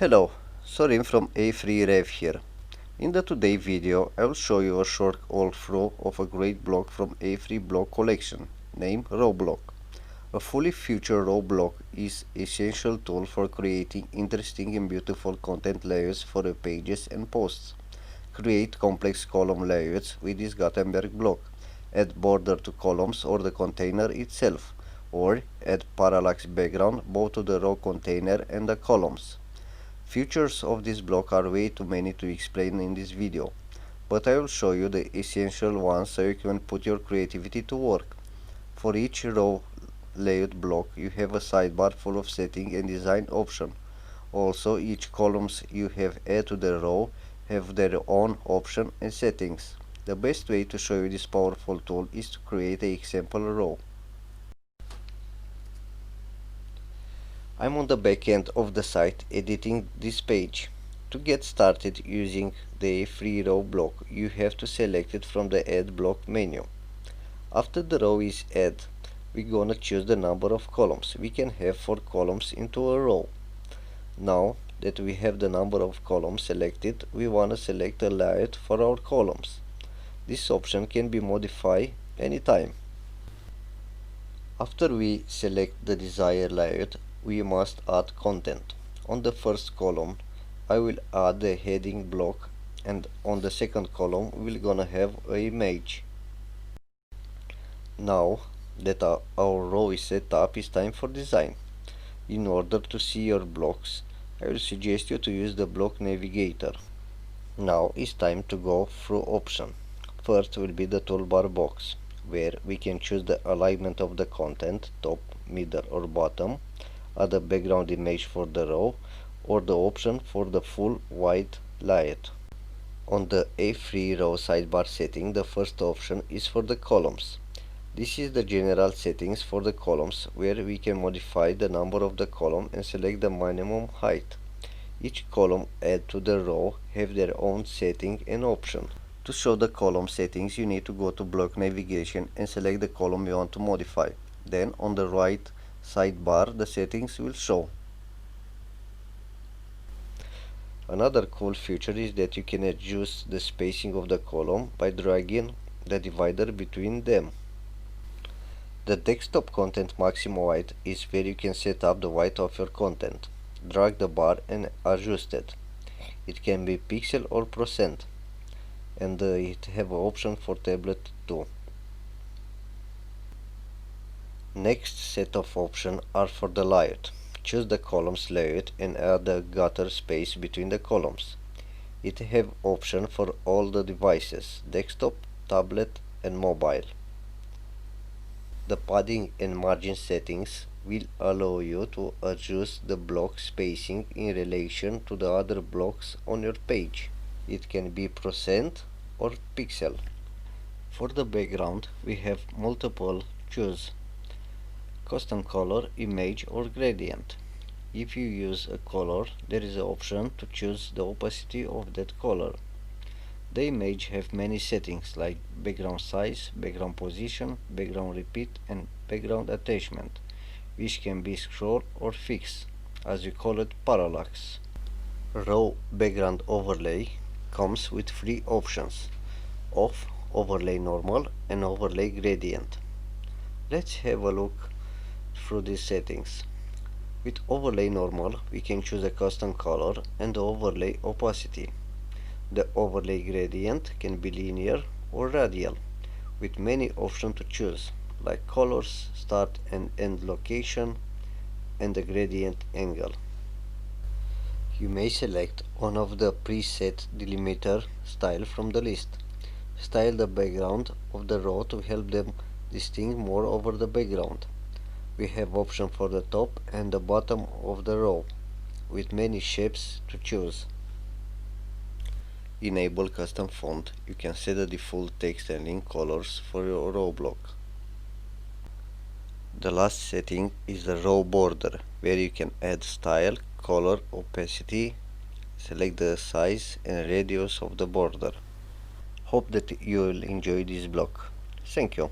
Hello, Sorin from A3Rev here. In the today video I will show you a short walkthrough of a great block from A3 block collection named Row Block. A fully featured row block is an essential tool for creating interesting and beautiful content layouts for your pages and posts. Create complex column layouts with this Gutenberg block. Add border to columns or the container itself, or add parallax background both to the row container and the columns. Features of this block are way too many to explain in this video, but I will show you the essential ones so you can put your creativity to work. For each row layout block you have a sidebar full of setting and design options. Also, each columns you have added to the row have their own option and settings. The best way to show you this powerful tool is to create an example row. I'm on the back end of the site editing this page. To get started using the free row block, you have to select it from the Add Block menu. After the row is added, we're gonna choose the number of columns. We can have 4 columns into a row. Now that we have the number of columns selected, we wanna select a layout for our columns. This option can be modified anytime. After we select the desired layout, we must add content. On the first column I will add the heading block, and on the second column we're gonna have an image. Now that our row is set up, it's time for design. In order to see your blocks, I will suggest you to use the Block Navigator. Now it's time to go through options. First will be the toolbar box, where we can choose the alignment of the content, top, middle or bottom, add a background image for the row, or the option for the full white layout. On the A3 row sidebar setting, the first option is for the columns. This is the general settings for the columns, where we can modify the number of the column and select the minimum height. Each column added to the row have their own setting and option. To show the column settings, you need to go to Block Navigation and select the column you want to modify. Then on the right sidebar the settings will show. Another cool feature is that you can adjust the spacing of the column by dragging the divider between them. The desktop content maximum height is where you can set up the height of your content. Drag the bar and adjust it. It can be pixel or percent, and it have an option for tablet too. Next set of options are for the layout. Choose the columns layout and add a gutter space between the columns. It have option for all the devices, desktop, tablet and mobile. The padding and margin settings will allow you to adjust the block spacing in relation to the other blocks on your page. It can be percent or pixel. For the background we have multiple choose: custom color, image or gradient. If you use a color, there is an option to choose the opacity of that color. The image have many settings like background size, background position, background repeat and background attachment, which can be scroll or fixed, as we call it parallax. Row background overlay comes with 3 options: off, overlay normal and overlay gradient. Let's have a look through these settings. With overlay normal we can choose a custom color and the overlay opacity. The overlay gradient can be linear or radial, with many options to choose, like colors, start and end location and the gradient angle. You may select one of the preset delimiter style from the list. Style the background of the row to help them distinct more over the background. We have option for the top and the bottom of the row, with many shapes to choose. Enable custom font. You can set the default text and link colors for your row block. The last setting is the row border, where you can add style, color, opacity, select the size and radius of the border. Hope that you will enjoy this block. Thank you.